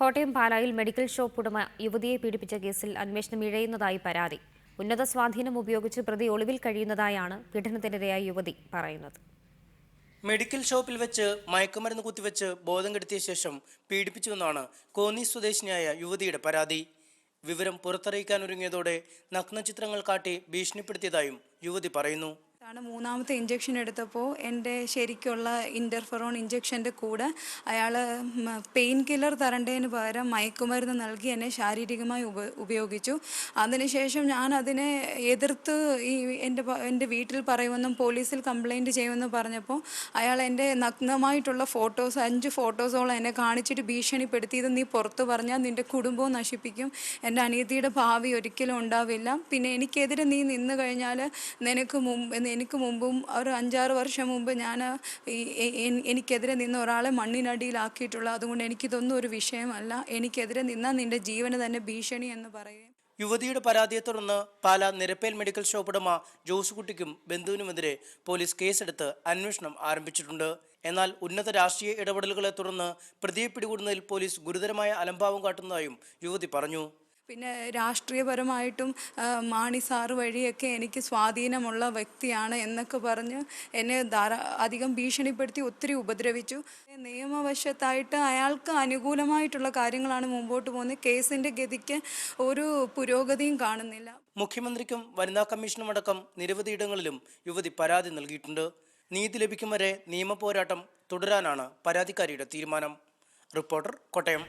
കോട്ടയം പാലായിൽ medical shop ഉടമ യുവതിയെ പീഡിപ്പിച്ച കേസിൽ അന്വേഷണം ഇഴയുന്നതായി പരാതി. ഉന്നത സ്വാധീനം ഉപയോഗിച്ച് പ്രതി ഒളിവിൽ കഴിയുന്നതായാണ് പീഡനത്തിനിരയായ യുവതി പറയുന്നത്. മെഡിക്കൽ ഷോപ്പിൽ വെച്ച് മയക്കുമരുന്ന് കുത്തിവെച്ച് ബോധം കെടുത്തിയ ശേഷം പീഡിപ്പിച്ചുവെന്നാണ് കോന്നി സ്വദേശിനിയായ യുവതിയുടെ പരാതി. വിവരം പുറത്തറിയിക്കാനൊരുങ്ങിയതോടെ നഗ്നചിത്രങ്ങൾ കാട്ടി ഭീഷണിപ്പെടുത്തിയതായും യുവതി പറയുന്നു. മൂന്നാമത്തെ ഇഞ്ചക്ഷൻ എടുത്തപ്പോൾ എൻ്റെ ശരിക്കുള്ള ഇൻ്റർഫെറോൺ ഇഞ്ചക്ഷൻ്റെ കൂടെ അയാൾ പെയിൻ കില്ലർ തരേണ്ടതിന് പകരം മയക്കുമരുന്ന് നൽകി എന്നെ ശാരീരികമായി ഉപയോഗിച്ചു. അതിനുശേഷം ഞാൻ അതിനെ എതിർത്ത് എൻ്റെ വീട്ടിൽ പറയുമെന്നും പോലീസിൽ കംപ്ലൈൻറ്റ് ചെയ്യുമെന്ന് പറഞ്ഞപ്പോൾ അയാൾ എൻ്റെ നഗ്നമായിട്ടുള്ള ഫോട്ടോസ് 5 ഫോട്ടോസോളം എന്നെ കാണിച്ചിട്ട് ഭീഷണിപ്പെടുത്തി. ഇത് നീ പുറത്ത് പറഞ്ഞാൽ നിൻ്റെ കുടുംബവും നശിപ്പിക്കും, എൻ്റെ അനിയത്തിയുടെ ഭാവി ഒരിക്കലും ഉണ്ടാവില്ല, പിന്നെ എനിക്കെതിരെ നീ നിന്ന് കഴിഞ്ഞാൽ എനിക്ക് മുമ്പും ഒരു 5-6 വർഷം മുമ്പ് ഞാൻ എനിക്കെതിരെ നിന്ന് ഒരാളെ മണ്ണിനടിയിലാക്കിയിട്ടുള്ള, അതുകൊണ്ട് എനിക്കിതൊന്നും ഒരു വിഷയമല്ല, എനിക്കെതിരെ നിന്നാൽ നിന്റെ ജീവന് തന്നെ ഭീഷണി എന്ന് പറയുകയും. യുവതിയുടെ പരാതിയെ തുടർന്ന് പാലാ നിരപ്പേൽ മെഡിക്കൽ ഷോപ്പ് ഉടമ ജോസുകുട്ടിക്കും ബന്ധുവിനുമെതിരെ പോലീസ് കേസെടുത്ത് അന്വേഷണം ആരംഭിച്ചിട്ടുണ്ട്. എന്നാൽ ഉന്നത രാഷ്ട്രീയ ഇടപെടലുകളെ തുടർന്ന് പ്രതിയെ പിടികൂടുന്നതിൽ പോലീസ് ഗുരുതരമായ അലംഭാവം കാട്ടുന്നതായും യുവതി പറഞ്ഞു. പിന്നെ രാഷ്ട്രീയപരമായിട്ടും മാണി സാറ് വഴിയൊക്കെ എനിക്ക് സ്വാധീനമുള്ള വ്യക്തിയാണ് എന്നൊക്കെ പറഞ്ഞ് എന്നെ അധികം ഭീഷണിപ്പെടുത്തി ഒത്തിരി ഉപദ്രവിച്ചു. നിയമവശത്തായിട്ട് അയാൾക്ക് അനുകൂലമായിട്ടുള്ള കാര്യങ്ങളാണ് മുമ്പോട്ട് പോകുന്നത്. കേസിൻ്റെ ഗതിക്ക് ഒരു പുരോഗതിയും കാണുന്നില്ല. മുഖ്യമന്ത്രിക്കും വനിതാ കമ്മീഷനും അടക്കം നിരവധി ഇടങ്ങളിലും യുവതി പരാതി നൽകിയിട്ടുണ്ട്. നീതി ലഭിക്കും വരെ നിയമപോരാട്ടം തുടരാനാണ് പരാതിക്കാരിയുടെ തീരുമാനം. റിപ്പോർട്ടർ, കോട്ടയം.